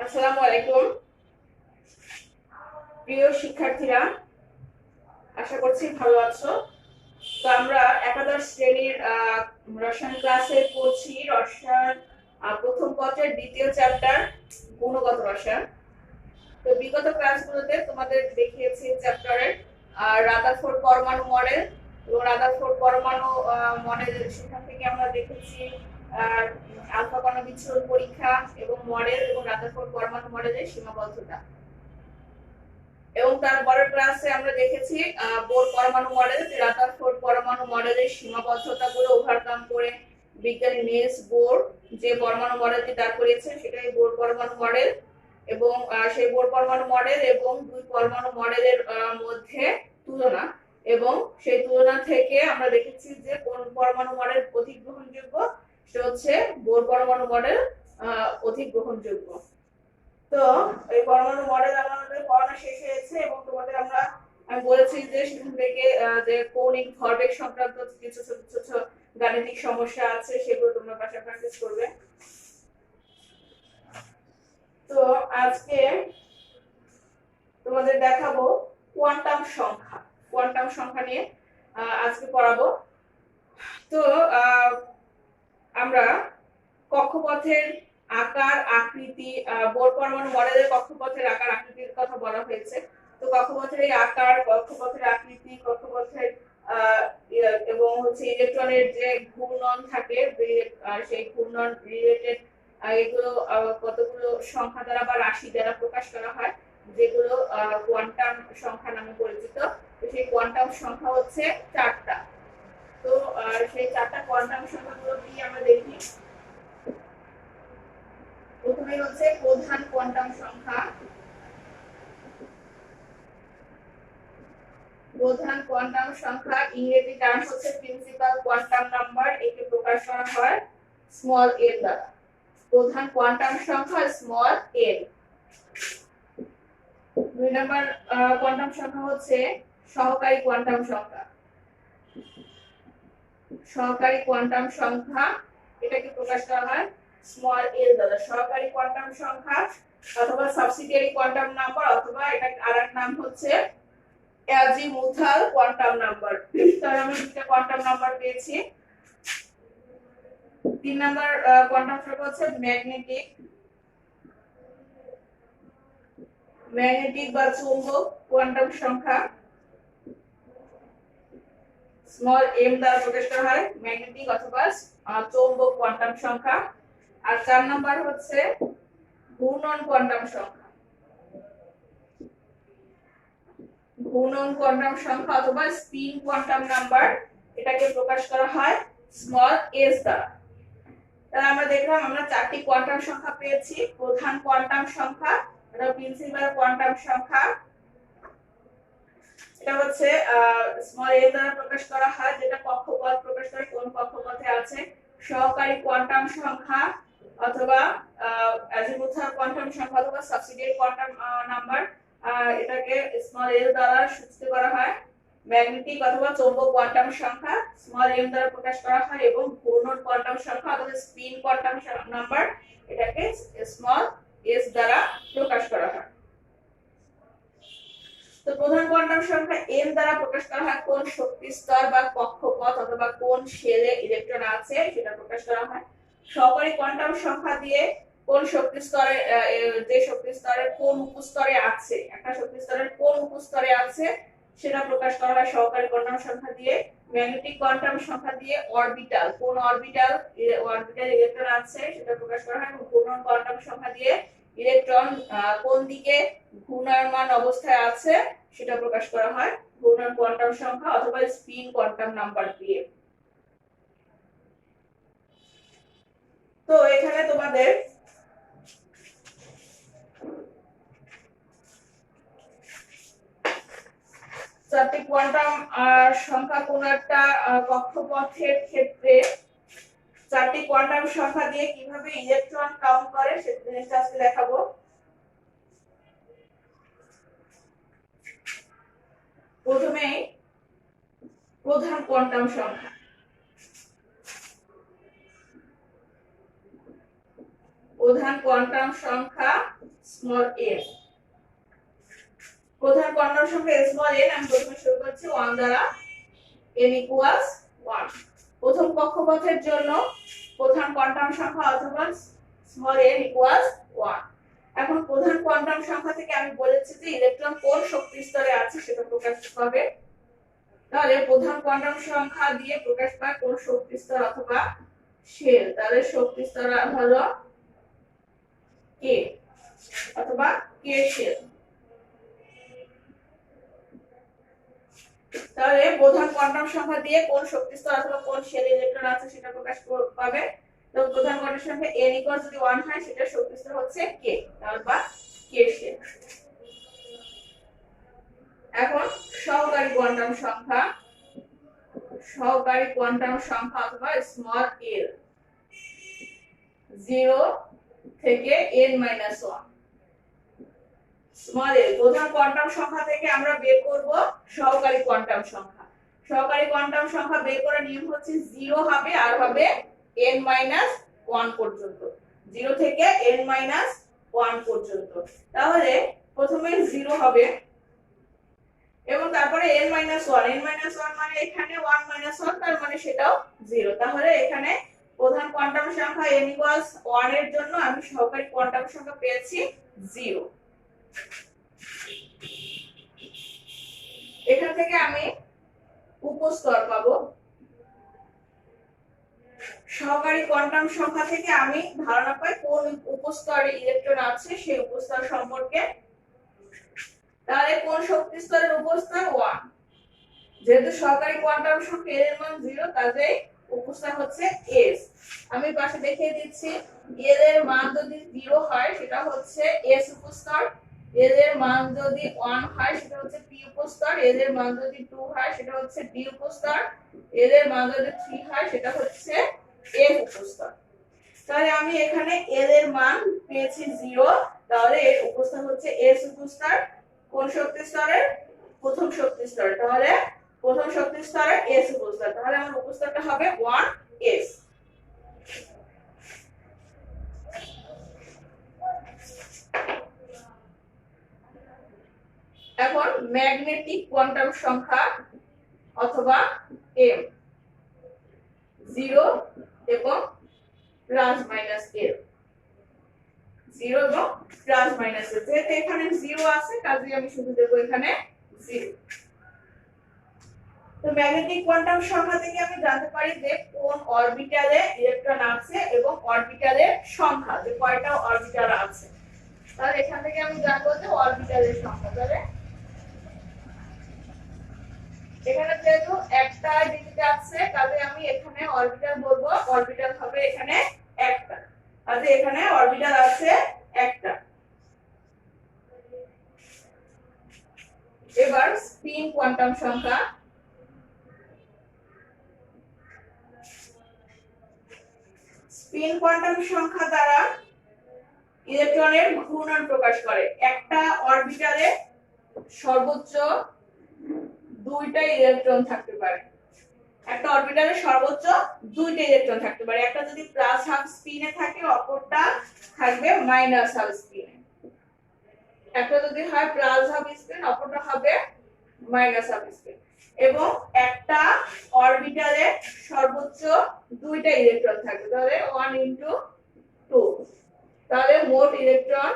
আসসালামু আলাইকুম প্রিয় শিক্ষার্থীরা, আশা করছি ভালো আছো। তো আমরা একাদশ শ্রেণীর রসায়ন ক্লাসে পড়ছি রসায়ন প্রথম পত্রের দ্বিতীয় চ্যাপ্টার গুণগত রসায়ন। তো বিগত ক্লাসগুলোতে তোমাদের দেখিয়েছি চ্যাপ্টারের রাদারফোর্ড পরমাণু মডেল এবং রাদারফোর্ড পরমাণু মডেল, সেখান থেকে আমরা দেখেছি আলফা কণা বিচ্ছুরণ পরীক্ষা এবং মডেল এবং রাদারফোর্ড পরমাণু মডেলের সীমাবদ্ধতা। এবং তার পরের ক্লাসে আমরা দেখেছি বোর পরমাণু মডেল, রাদারফোর্ড পরমাণু মডেলের সীমাবদ্ধতাগুলো ওভারকাম করে বিজ্ঞানী নিলস বোর যে পরমাণু মডেলটি দাঁড় করিয়েছেন সেটাই বোর পরমাণু মডেল। এবং সেই বোর পরমাণু মডেল এবং দুই পরমাণু মডেলের মধ্যে তুলনা, এবং সেই তুলনা থেকে আমরা দেখেছি যে কোন পরমাণু মডেল অধিক গ্রহণযোগ্য, সেটা হচ্ছে বোর পরমাণু মডেল অধিক গ্রহণযোগ্য। তো এই পরমাণু মডেল আমাদের পড়ানো শেষ হয়েছে এবং তোমাদের আমি বলেছি যে সেখান থেকে যে কৌণিক ভরবেগ সংক্রান্ত কিছু ছোট ছোট গাণিতিক সমস্যা আছে সেগুলো তোমরা বাসায় প্র্যাকটিস করবে। তো আজকে তোমাদের দেখাবো কোয়ান্টাম সংখ্যা। কোয়ান্টাম সংখ্যা নিয়ে আজকে পড়াবো। তো আমরা কক্ষপথের আকার আকৃতি, বোর পরমাণু মডেলের কক্ষপথের আকার আকৃতির কথা বলা হয়েছে। তো কক্ষপথের এই আকার, কক্ষপথের আকৃতি, কক্ষপথের এবং হচ্ছে ইলেকট্রনের যে ঘূর্ণন থাকে সেই ঘূর্ণন রিলেটেড এগুলো কতগুলো সংখ্যা দ্বারা বা রাশি দ্বারা প্রকাশ করা হয়, যেগুলো কোয়ান্টাম সংখ্যা নামে পরিচিত। তো সেই কোয়ান্টাম সংখ্যা হচ্ছে 4টা। তো সেই 4টা কোয়ান্টাম সংখ্যাগুলো কি আমরা দেখি। প্রথমে হচ্ছে প্রধান কোয়ান্টাম সংখ্যা। প্রধান কোয়ান্টাম সংখ্যা ইংরেজি টার্ম হচ্ছে প্রিন্সিপাল কোয়ান্টাম নাম্বার। একে প্রকাশ করা হয় স্মল এল দ্বারা। প্রধান কোয়ান্টাম সংখ্যা স্মল এল। 2 নম্বর কোয়ান্টাম সংখ্যা হচ্ছে সহকারী কোয়ান্টাম সংখ্যা। সহকারী কোয়ান্টাম সংখ্যা এটাকে প্রকাশ করা হয় স্মল এল দ্বারা। সহকারী কোয়ান্টাম সংখ্যা অথবা সাবসিডিয়ারি কোয়ান্টাম নাম্বার, অথবা এটা আরেক নাম হচ্ছে অ্যাজিমুথাল কোয়ান্টাম নাম্বার। তাহলে আমরা দুটো কোয়ান্টাম নাম্বার পেয়েছি। 3 নাম্বার কোয়ান্টাম সংখ্যা হচ্ছে ম্যাগনেটিক। ম্যাগনেটিক বা চৌম্বক কোয়ান্টাম সংখ্যা স্মল এম দ্বারা প্রকাশ করা হয় ম্যাগনেটিক অথবা চৌম্বক কোয়ান্টাম সংখ্যা। আর 4 নাম্বার হচ্ছে ঘূর্ণন কোয়ান্টাম সংখ্যা। ঘূর্ণন কোয়ান্টাম সংখ্যা অথবা স্পিন কোয়ান্টাম নাম্বার, এটাকে প্রকাশ করা হয় স্মল এস দ্বারা। তাহলে আমরা দেখলাম আমরা 4টি কোয়ান্টাম সংখ্যা পেয়েছি। প্রধান কোয়ান্টাম সংখ্যা, এটা প্রিন্সিপাল কোয়ান্টাম সংখ্যা, এটা হচ্ছে স্মল এ দ্বারা প্রকাশ করা হয়, যেটা কক্ষপথ প্রকাশ করে কোন কক্ষপথে আছে। সহকারী কোয়ান্টাম সংখ্যা অথবা অ্যাজিমুথাল কোয়ান্টাম সংখ্যা অথবা সাবসিডিয়ারি কোয়ান্টাম নাম্বার, এটাকে স্মল এল দ্বারা সূচিত করা হয়। ম্যাগনেটিক অথবা চৌম্বক কোয়ান্টাম সংখ্যা স্মল এম দ্বারা প্রকাশ করা হয়, এবং ঘূর্ণন কোয়ান্টাম সংখ্যা অথবা স্পিন কোয়ান্টাম নাম্বার, এটাকে স্মল এস দ্বারা প্রকাশ করা হয়। তো প্রধান কোয়ান্টাম সংখ্যা m দ্বারা প্রকাশ করা হয় কোন শক্তি স্তর বা কক্ষপথ অথবা কোন শেলে ইলেকট্রন আছে সেটা প্রকাশ করা হয়। সহকারী কোয়ান্টাম সংখ্যা দিয়ে কোন শক্তি স্তরে, যে শক্তি স্তরের কোন উপস্তরে আছে, একটা শক্তি স্তরের কোন উপস্তরে আছে সেটা প্রকাশ করা হয় সহকারী কোয়ান্টাম সংখ্যা দিয়ে। ম্যাগনেটিক কোয়ান্টাম সংখ্যা দিয়ে অরবিটাল, কোন অরবিটাল ইলেকট্রন আছে সেটা প্রকাশ করা হয়। এবং ঘূর্ণন কোয়ান্টাম সংখ্যা দিয়ে ইলেকট্রন কোন দিকে ঘূর্ণায়মান অবস্থায় আছে সেটা প্রকাশ করা হয় ঘূর্ণন কোয়ান্টাম সংখ্যা অথবা স্পিন কোয়ান্টাম নাম্বার দিয়ে। তো এখানে তোমাদের চারটি কোয়ান্টাম সংখ্যা কোন একটা কক্ষপথের ক্ষেত্রে 4টি কোয়ান্টাম সংখ্যা দিয়ে কিভাবে ইলেকট্রন কাউন্ট করে সেটা জিনিসটা আজকে দেখাবো। প্রথমে প্রধান কোয়ান্টাম সংখ্যা। প্রধান কোয়ান্টাম সংখ্যা স্মল n। প্রধান কোয়ান্টাম সংখ্যা স্মল n আমি প্রথমে শুরু করছি 1 দ্বারা, n ইকুয়ালস 1। প্রথম কক্ষপথের জন্য প্রধান কোয়ান্টাম সংখ্যা অথবা স্মল n ইকুয়ালস 1। এখন প্রধান কোয়ান্টাম সংখ্যা থেকে আমি বলেছি যে ইলেকট্রন কোন শক্তি স্তরে আছে সেটা প্রকাশ পাবে। তাহলে প্রধান কোয়ান্টাম সংখ্যা দিয়ে প্রকাশ পায় কোন শক্তি স্তর অথবা শেল। তাহলে শক্তি স্তর হলো k অথবা k শেল। তাহলে প্রধান কোয়ান্টাম সংখ্যা দিয়ে কোন শক্তি স্তর অথবা কোন শেলে ইলেকট্রন আছে সেটা প্রকাশ পাবে। তো প্রধান কোয়ান্টাম সংখ্যা n ইকুয়াল যদি 1 হয় সেটা শক্তি স্তর হচ্ছে k, তাহলে বা k শেল। এখন সহকারী কোয়ান্টাম সংখ্যা অথবা স্মল l 0 থেকে n - 1। স্মল l প্রধান কোয়ান্টাম সংখ্যা থেকে আমরা বের করব সহকারী কোয়ান্টাম সংখ্যা। সহকারী কোয়ান্টাম সংখ্যা বের করার নিয়ম হচ্ছে 0 হবে আর হবে n - 1 পর্যন্ত, 0 থেকে n - 1 পর্যন্ত। তাহলে প্রথমে 0 হবে এবং তারপরে n - 1 মানে এখানে 1 - 1 তার মানে সেটাও 0। তাহলে এখানে প্রধান কোয়ান্টাম সংখ্যা n ইকুয়ালস 1 এর জন্য আমি সহকারী কোয়ান্টাম সংখ্যা পেয়েছি 0। এখান থেকে আমি উপস্তর পাবো। সহকারী কোয়ান্টাম সংখ্যা থেকে আমি ধারণা পাই কোন উপস্তরে ইলেকট্রন আছে সেই উপস্তর সম্পর্কে। তাহলে কোন শক্তি স্তরের উপস্তর 1, যেহেতু সহকারী কোয়ান্টাম সংখ্যা এর মান 0 কাজেই উপস্তর হচ্ছে s। আমি পাশে দেখিয়ে দিচ্ছি l এর মান যদি 0 হয় সেটা হচ্ছে s উপস্তর, l এর মান যদি 1 হয় সেটা হচ্ছে p উপস্তর, l এর মান যদি 2 হয় সেটা হচ্ছে d উপস্তর, l এর মান যদি 3 হয় সেটা হচ্ছে f উপস্তর। তাহলে আমি এখানে l এর মান পেয়েছি 0, তাহলে এর উপস্তর হচ্ছে s উপস্তর। কোন শক্তি স্তরে? প্রথম শক্তি স্তরে। তাহলে প্রথম শক্তি স্তরে s উপস্তর, তাহলে আমার উপস্তরটা হবে 1s। এখন ম্যাগনেটিক কোয়ান্টাম সংখ্যা অথবা m 0 এবং প্লাস মাইনাস l, 0 এবং প্লাস মাইনাস l। যেহেতু এখানে 0 আছে কাজেই আমি শুধু দেব এখানে 0। তো ম্যাগনেটিক কোয়ান্টাম সংখ্যা থেকে আমি জানতে পারি যে কোন অরবিটালে ইলেকট্রন আছে এবং অরবিটালের সংখ্যা, যে কয়টা অরবিটাল আছে। তাহলে এখান থেকে আমি জানবো যে অরবিটালের সংখ্যা। তাহলে এখানে যেহেতু একটা ডিজিট আছে কাজে আমি এখানে অরবিটাল বলবো, অরবিটাল হবে এখানে একটা, কাজে এখানে অরবিটাল আছে একটা। এবার স্পিন কোয়ান্টাম সংখ্যা। স্পিন কোয়ান্টাম সংখ্যা দ্বারা ইলেকট্রনের ঘূর্ণন প্রকাশ করে। একটা অরবিটালে সর্বোচ্চ 2টা ইলেকট্রন থাকতে পারে। একটা অরবিটালে সর্বোচ্চ 2টা ইলেকট্রন থাকতে পারে। একটা যদি প্লাস হাফ স্পিনে থাকে অপরটা থাকবে মাইনাস হাফ স্পিনে। একটা যদি হয় প্লাস হাফ স্পিন অপরটা হবে মাইনাস হাফ স্পিন। এবং একটা অরবিটালে সর্বোচ্চ 2টা ইলেকট্রন থাকবে। তাহলে 1 * 2, তাহলে মোট ইলেকট্রন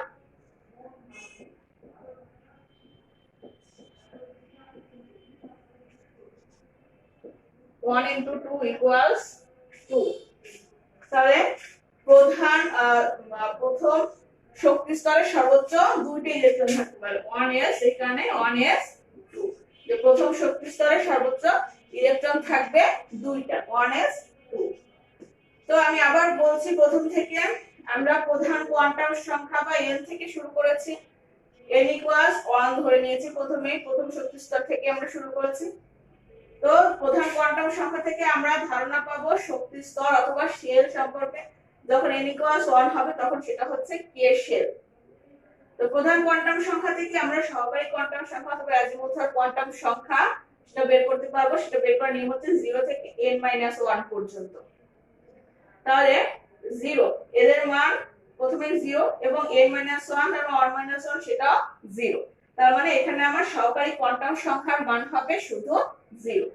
1 * 2 = 2। তাহলে প্রথম শক্তি স্তরে সর্বোচ্চ 2টা ইলেকট্রন থাকতে পারে, 1s এখানে 1s2। যে প্রথম শক্তি স্তরে সর্বোচ্চ ইলেকট্রন থাকবে 2টা, 1s2। তো আমি আবার বলছি প্রথম থেকে, আমরা প্রধান কোয়ান্টাম সংখ্যা বা n থেকে শুরু করেছি। n = 1 ধরে নিয়েছি প্রথমেই, প্রথম শক্তি স্তর থেকে আমরা শুরু করেছি। তো প্রধান কোয়ান্টাম সংখ্যা থেকে আমরা ধারণা পাবো শক্তি স্তর অথবা শেল সম্পর্কে। যখন n = 1 হবে তখন সেটা হচ্ছে k শেল। তো প্রধান কোয়ান্টাম সংখ্যা থেকে আমরা সহকারী কোয়ান্টাম সংখ্যা অথবা অ্যাজিমুথাল কোয়ান্টাম সংখ্যা সেটা বের করতে পারবো। সেটা বের করার নিয়ম হচ্ছে 0 থেকে n - 1 পর্যন্ত। তাহলে 0 এর মান প্রথমে 0 এবং n-1 এবং r-1 সেটাও 0। তার মানে এখানে আমার সহকারী কোয়ান্টাম সংখ্যার মান হবে শুধু 0।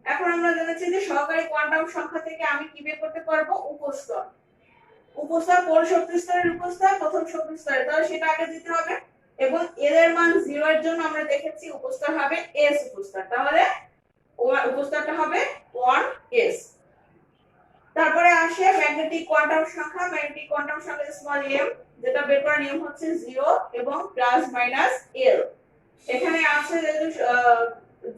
এখন আমরা জেনেছি যে সহকারী কোয়ান্টাম সংখ্যা থেকে আমি কি বের করতে পারবো, উপস্তর। উপস্তর কোন শক্তি স্তরের উপস্তর, প্রথম শক্তি স্তরে, তাহলে সেটা আগে দিতে হবে। এবং এর মান 0 এর জন্য আমরা দেখেছি উপস্তর হবে s উপস্তর, তাহলে উপস্তরটা হবে 1s। তারপরে আসে ম্যাগনেটিক কোয়ান্টাম সংখ্যা। ম্যাগনেটিক কোয়ান্টাম সংখ্যা স্মল m, যেটা বের করার নিয়ম হচ্ছে 0 এবং প্লাস মাইনাস l। এখানে আছে যেহেতু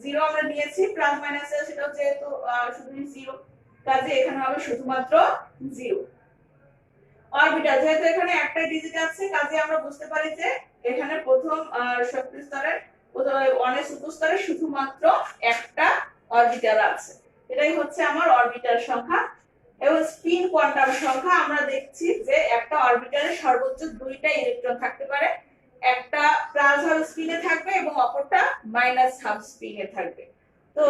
0 আমরা নিয়েছি, প্লাস মাইনাস l সেটাও যেহেতু শুধু 0, কাজে এখানে হবে শুধুমাত্র 0। অরবিটাল, যেহেতু এখানে একটা ডিজিট আছে, কাজে আমরা বুঝতে পারি যে এখানে প্রথম শক্তি স্তরের 1s উপস্তরে শুধুমাত্র একটা অরবিটাল আছে। এটাই হচ্ছে আমার অরবিটাল সংখ্যা। এবং স্পিন কোয়ান্টাম সংখ্যা, আমরা দেখছি যে একটা অরবিটালে সর্বোচ্চ 2টা ইলেকট্রন থাকতে পারে, একটা প্লাস হাফ স্পিনে থাকবে এবং অপরটা মাইনাস হাফ স্পিনে থাকবে। তো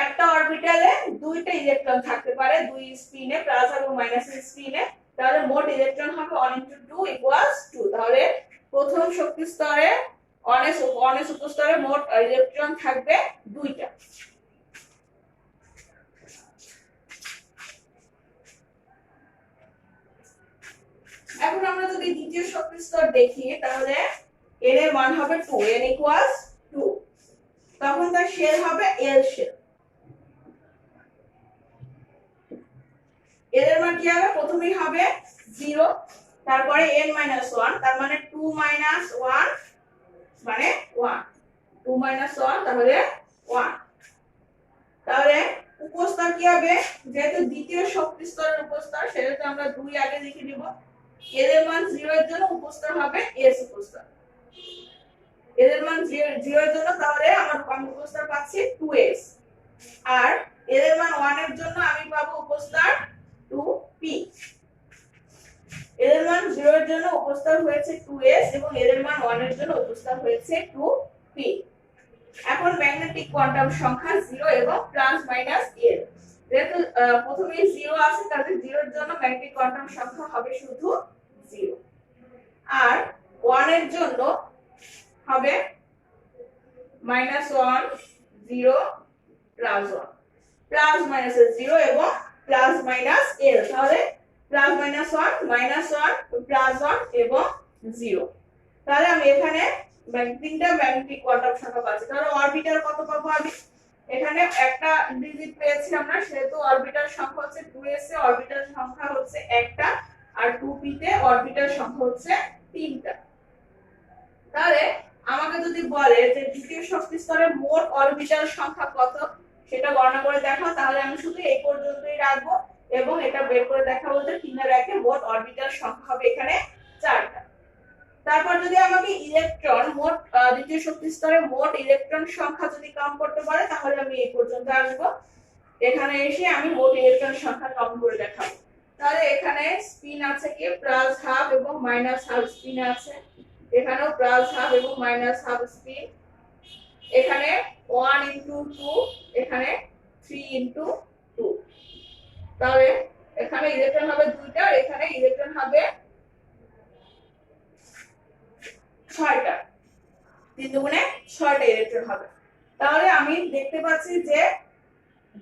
একটা অরবিটালে 2টা ইলেকট্রন থাকতে পারে, 2 স্পিনে, প্লাস এবং মাইনাস স্পিনে, তাহলে মোট ইলেকট্রন হবে 1 * 2 = 2। তাহলে প্রথম শক্তি স্তরে 1s উপস্তরে মোট ইলেকট্রন থাকবে 2টা। এখন আমরা যদি দ্বিতীয় শক্তি স্তর দেখি, তাহলে n এর মান হবে 2, n = 2। তখন তার শেল হবে l শেল। l এর মান কি হবে, প্রথমেই হবে 0, তারপরে n-1, তার মানে 2 - 1 মানে 1, 2 - 1 তাহলে 1। তাহলে উপস্তর কি হবে, যেহেতু দ্বিতীয় শক্তি স্তরের উপস্তর, সেহেতু আমরা 2 আগে লিখে দিব। l এর মান 0 এর জন্য উপস্তর হবে s উপস্তর। l এর মান 0 এর জন্য তাহলে আমি উপস্তর পাচ্ছি 2s। আর l এর মান 1 এর জন্য আমি পাবো উপস্তর 2p। l এর মান 0 এর জন্য উপস্তর হয়েছে 2s এবং l এর মান 1 এর জন্য উপস্তর হয়েছে 2p। এখন ম্যাগনেটিক কোয়ান্টাম সংখ্যা 0 এবং প্লাস মাইনাস l। যেহেতু প্রথমে 0 আছে, তাহলে 0 এর জন্য ম্যাগনেটিক কোয়ান্টাম সংখ্যা হবে শুধু 0। আর 1 এর জন্য হবে -1 0 প্লাস 1, প্লাস মাইনাস 0 এবং প্লাস মাইনাস l। তাহলে প্লাস মাইনাস 1 -1 প্লাস 1 এবং 0। তাহলে আমি এখানে তিনটা ম্যাগনেটিক কোয়ান্টাম সংখ্যা পাচ্ছি। তাহলে অরবিটাল কত পাবো, আমি এখানে একটা ডিজিট পেয়েছি আমরা, সেহেতু অরবিটাল সংখ্যা হচ্ছে 2s এ অরবিটাল সংখ্যা হচ্ছে একটা, আর 2p তে অরবিটাল সংখ্যা হচ্ছে 3টা। তাহলে আমাকে যদি বলে যে দ্বিতীয় শক্তি স্তরে মোট অরবিটাল সংখ্যা কত, সেটা গণনা করে দেখাও, তাহলে আমি শুধু এই পর্যন্তই রাখবো এবং এটা বের করে দেখাবো যে 3 এর একে মোট অরবিটাল সংখ্যা হবে এখানে 4টা। তারপর যদি আমাকে ইলেকট্রন মোট দ্বিতীয় শক্তি স্তরে মোট ইলেকট্রন সংখ্যা যদি কাউন্ট করতে বলে, তাহলে আমি এই পর্যন্ত আসবো। এখানে এসে আমি মোট ইলেকট্রন সংখ্যা কাউন্ট করে দেখাবো। তাহলে এখানে স্পিন আছে কি প্লাস হাফ এবং মাইনাস হাফ স্পিন আছে, এখানেও প্লাস হাফ এবং মাইনাস হাফ স্পিন, এখানে 1 * 2, এখানে 3 * 2। তাহলে এখানে ইলেকট্রন হবে 2টা, আর এখানে ইলেকট্রন হবে 6টা, 3 দুগুণে 6টা ইলেকট্রন হবে। তাহলে আমি দেখতে পাচ্ছি যে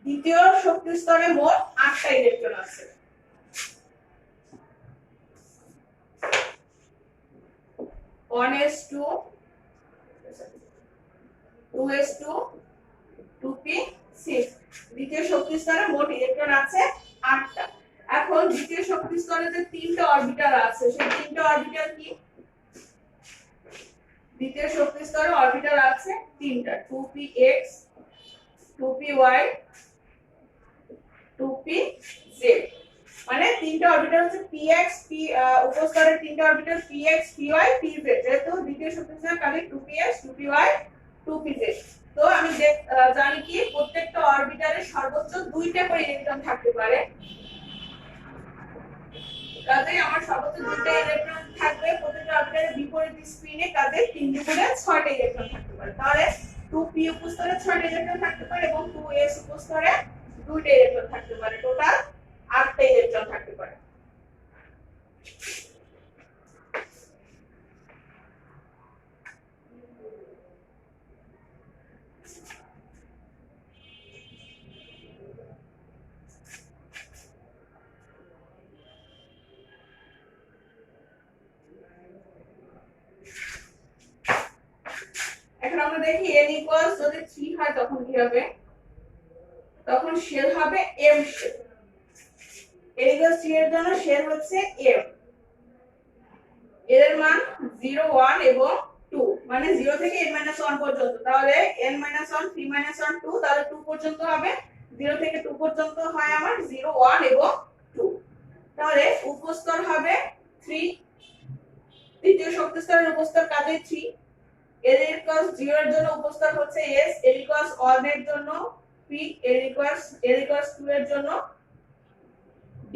দ্বিতীয় শক্তি স্তরে মোট 8টা ইলেকট্রন আছে। One s 2 2s2 2p 6। দ্বিতীয় শক্তি স্তরে মোট ইলেকট্রন আছে 8টা। এখন দ্বিতীয় শক্তি স্তরে যে 3টা অরবিটাল আছে, সেই 3টা অরবিটাল কি, দ্বিতীয় শক্তি স্তরে অরবিটাল আছে 3টা, 2px 2py 2pz। মানে 3টা অরবিটাল হচ্ছে px p, উপস্তরের 3টা অরবিটাল px py pz। যেহেতু দ্বিতীয় শক্তি স্তরে কাজে 2px 2py 2pz। তো আমি জানি কি প্রত্যেকটা অরবিটালে সর্বোচ্চ 2টা করে ইলেকট্রন থাকতে পারে, কাজে আমার সর্বোচ্চ 2টা ইলেকট্রন থাকবে প্রত্যেকটা অরবিটালের বিপরীত স্পিনে, কাজে 3 দুগুণে 6টা ইলেকট্রন থাকতে পারে। তাহলে 2p উপস্তরে 6টা ইলেকট্রন থাকতে পারে এবং 2s উপস্তরে 2টা ইলেকট্রন থাকতে পারে, টোটাল 8টা ইলেকট্রন থাকতে পারে। আমরা দেখি n ইকুয়ালস যদি 3 হয় তখন কি হবে, তখন শেল হবে m শেল। n ইকুয়ালস 3 এর জন্য শেল হচ্ছে m, এর মান 0 1 এবং 2, মানে 0 থেকে n 1 পর্যন্ত। তাহলে n 1 3 1 2, তাহলে 2 পর্যন্ত হবে, 0 থেকে 2 পর্যন্ত হয় আমার 0 1 এবং 2। তাহলে উপস্তর হবে 3, তৃতীয় শক্তি স্তরের উপস্তর কাজে 3। l ইকুয়ালস 0 এর জন্য উপস্তর হচ্ছে s, l ইকুয়ালস 1 এর জন্য p, l ইকুয়ালস 2 এর জন্য d।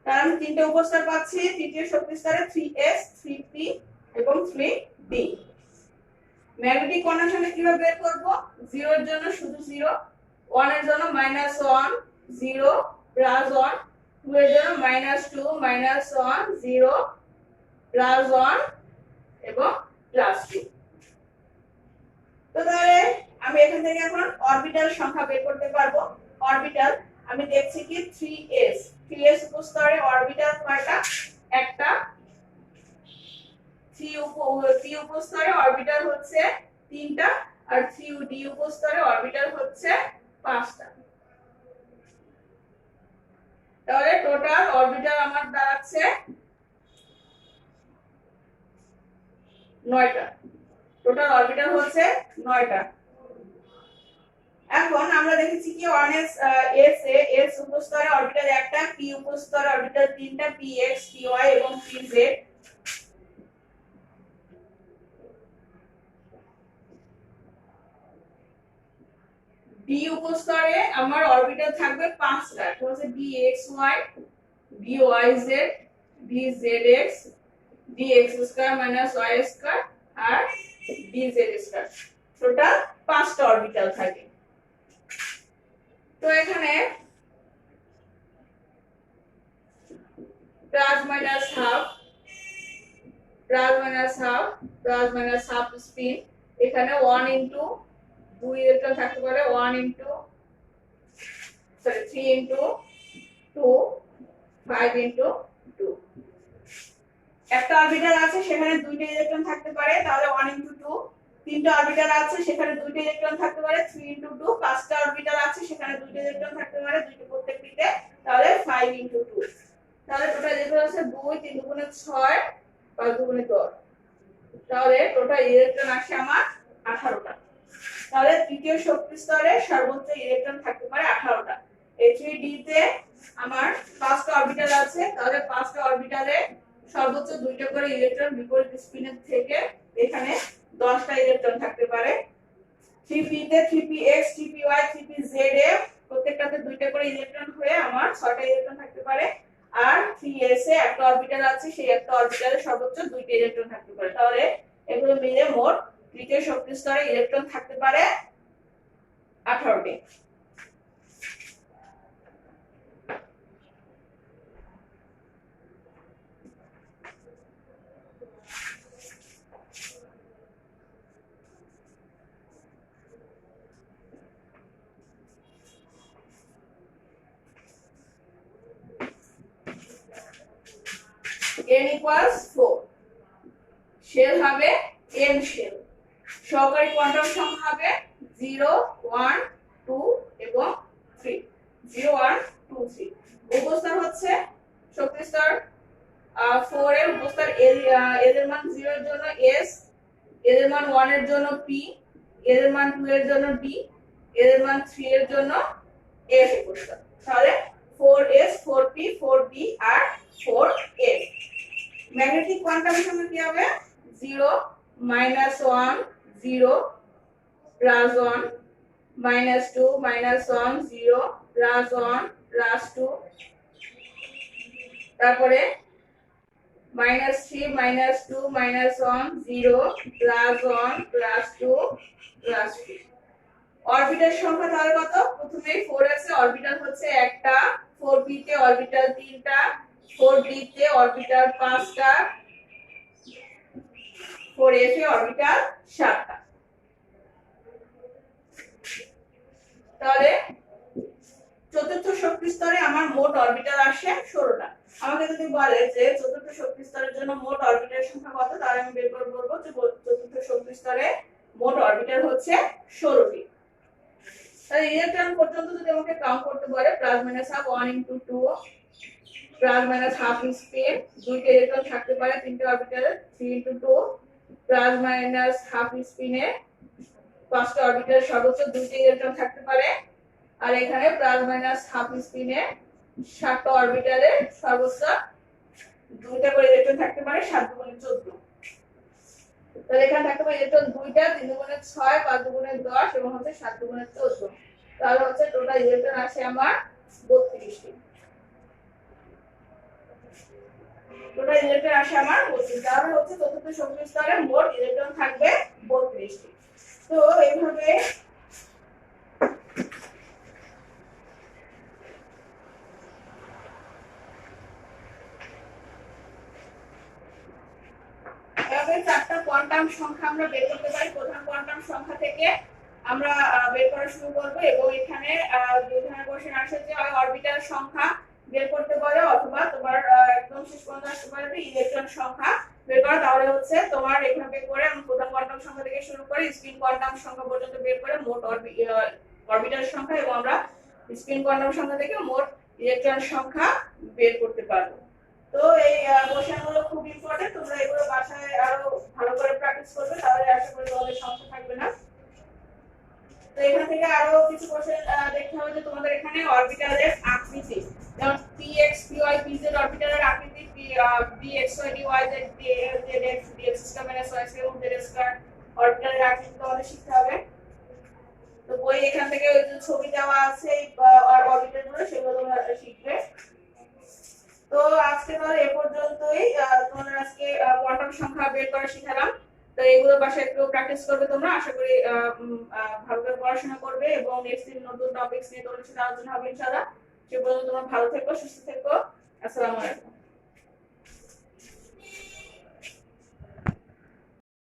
তাহলে আমি তিনটে উপস্তর পাচ্ছি তৃতীয় শক্তি স্তরে, 3s 3p এবং 3d। ম্যাগনেটিক কন্ডাকশনে কিভাবে বের করব, 0 এর জন্য শুধু 0, 1 এর জন্য -1 0 +1, 2 এর জন্য -2 -1 0 +1 এবং +2। তো তাহলে আমি এখান থেকে এখন অরবিটাল সংখ্যা বের করতে পারবো। অরবিটাল আমি দেখছি কি 3s উপস্তরে অরবিটাল কয়টা, একটা। 3p উপস্তরে অরবিটাল হচ্ছে 3টা, আর 3d উপস্তরে অরবিটাল হচ্ছে 5টা। তাহলে টোটাল অরবিটাল আমার দাঁড়াচ্ছে 9টা। টোটাল অরবিটাল হচ্ছে 9টা। এখন আমরা দেখেছি কি 1s s উপস্তরে অরবিটাল একটা, p উপস্তরে অরবিটাল 3টা, px py এবং pz। d উপস্তরে আমার অরবিটাল থাকবে 5টা, এটা হচ্ছে dxy dyz dzx dx² y² আর dz²। টোটাল 5টা অরবিটাল থাকে। তো এখানে প্লাস মাইনাস হাফ স্পিন, এখানে 1 ইনটু 2 ইলেকট্রন থাকতে পারে, 3 ইনটু 2 5 ইনটু 2। একটা অরবিটাল আছে সেখানে দুইটা ইলেকট্রন থাকতে পারে, তাহলে 1 ইনটু 2। তিনটা অরবিটাল আছে সেখানে দুইটা ইলেকট্রন থাকতে পারে, 3 ইনটু 2। পাঁচটা অরবিটাল আছে সেখানে দুইটা ইলেকট্রন থাকতে পারে, দুইটা প্রত্যেকটিতে, তাহলে 5 ইনটু 2। তাহলে টোটাল ইলেকট্রন আছে 2 3 দুগুণে 6 5 দুগুণে 10, তাহলে টোটাল ইলেকট্রন আসে আমার 18টা। তাহলে তৃতীয় শক্তি স্তরে সর্বোচ্চ ইলেকট্রন থাকতে পারে 18টা। H3d তে আমার 5টা অরবিটাল আছে, তাহলে 5টা অরবিটালে সর্বোচ্চ 2টা করে ইলেকট্রন বিপরীত স্পিনের থেকে এখানে 10টা ইলেকট্রন থাকতে পারে। 3p তে 3px 3py 3pz এ প্রত্যেকটাতে 2টা করে ইলেকট্রন হয়ে আমার 6টা ইলেকট্রন থাকতে পারে। আর 3s এ একটা অরবিটাল আছে, সেই একটা অরবিটালে সর্বোচ্চ 2টা ইলেকট্রন থাকতে পারে। তাহলে এগুলো মিলে মোট তৃতীয় শক্তি স্তরে ইলেকট্রন থাকতে পারে 18টি। n equals 4, শেল হবে n শেল। সহকারী কোয়ান্টাম সংখ্যা হবে 0 1 2 এবং 3, 0 1 2 3। উপস্তর হচ্ছে শক্তি স্তর 4 এর উপস্তর l এর মান 0 এর জন্য s, l এর মান 1 এর জন্য p, l এর মান 2 এর জন্য d, l এর মান 3 এর জন্য f উপস্তর। তাহলে 4s 4p 4d আর 4f। ম্যাগনেটিক কোয়ান্টাম সংখ্যা কি হবে, 0 -1 0 +1 -2 -1 0 +1 +2, তারপরে -3 -2 -1 0 +1 +2 +3। অরবিটাল সংখ্যা তাহলে কত, প্রথমে 4s এ অরবিটাল হচ্ছে একটা, 4p তে অরবিটাল 3টা, 4d তে অরবিটাল 5টা, 4f এ অরবিটাল 7টা। তাহলে চতুর্থ শক্তি স্তরে আমার মোট অরবিটাল আসে 16টা। আমাকে যদি বলে যে চতুর্থ শক্তি স্তরের জন্য মোট অরবিটাল সংখ্যা কত, তাহলে আমি বের করে বলবো যে চতুর্থ শক্তি স্তরে মোট অরবিটাল হচ্ছে 16টি। তাহলে ইলেকট্রন পর্যন্ত যদি আমাকে কাউন্ট করতে বলে plus minus half 1 into 2 plus minus half spin, দুইটা ইলেকট্রন থাকতে পারে তিনটে অরবিটালে 3 ইনটু 2 প্লাস মাইনাস হাফ স্পিনে পাঁচটা অরবিটালে সর্বোচ্চ দুইটা ইলেকট্রন থাকতে পারে, আর এখানে প্লাস মাইনাস হাফ স্পিনে 7টা অরবিটালে সর্বোচ্চ দুইটা করে ইলেকট্রন থাকতে পারে, 7 দুগুণে 14। তাহলে এখানে থাকতে পারে ইলেকট্রন দুইটা, 3 দুগুণে 6, 5 দুগুণে 10 এবং হচ্ছে 7 দুগুণে 14। তাহলে হচ্ছে টোটাল ইলেকট্রন আসে আমার 32টি। টোটাল ইলেকট্রন আসে আমার 32। তাহলে হচ্ছে চতুর্থ শক্তি স্তরে মোট ইলেকট্রন থাকবে 32টি। তো এইভাবে চারটা কোয়ান্টাম সংখ্যা আমরা বের করতে পারি। প্রধান কোয়ান্টাম সংখ্যা থেকে আমরা বের করা শুরু করব এবং এখানে দুই ধরনের কোশ্চেন আসে যে হয় অরবিটাল সংখ্যা বের করতে পারো অথবা তোমার একদম শেষ পর্যন্ত আসতে পারে ইলেকট্রন সংখ্যা বের করা। তাহলে হচ্ছে তোমার এভাবে করে আমি প্রধান কোয়ান্টাম সংখ্যা থেকে শুরু করে স্পিন কোয়ান্টাম সংখ্যা পর্যন্ত বের করে মোট অরবিটাল সংখ্যা এবং আমরা স্পিন কোয়ান্টাম সংখ্যা থেকে মোট ইলেকট্রন সংখ্যা বের করতে পারবো। তো এই কোশ্চেনগুলো খুব ইম্পর্টেন্ট, তোমরা এগুলো বাসায় আরো ভালো করে প্র্যাকটিস করবে, তাহলে আশা করি তোমাদের সমস্যা থাকবে না। তো এখান থেকে আরো কিছু কোশ্চেন দেখতে হবে যে তোমাদের এখানে অরবিটালের আকৃতি, যেমন px py pz অরবিটালের আকৃতি bxy dyz dx dx square - y square এবং z স্কয়ার অরবিটালের আকৃতি তোমাদের শিখতে হবে। তো বই এখান থেকে ওই যে ছবি দেওয়া আছে অরবিটালগুলো সেগুলো তোমরা শিখবে। তো আজকে তাহলে এ পর্যন্তই, তোমাদের আজকে কোয়ান্টাম সংখ্যা বের করা শিখালাম। তো এগুলো বাসায় একটু প্র্যাকটিস করবে তোমরা, আশা করি ভালো করে পড়াশোনা করবে এবং নেক্সট দিন নতুন টপিকস নিয়ে তোমাদের সাথে আলোচনা হবে ইনশাআল্লাহ। সে পর্যন্ত তোমরা ভালো থেকো, সুস্থ থেকো। আসসালামু আলাইকুম।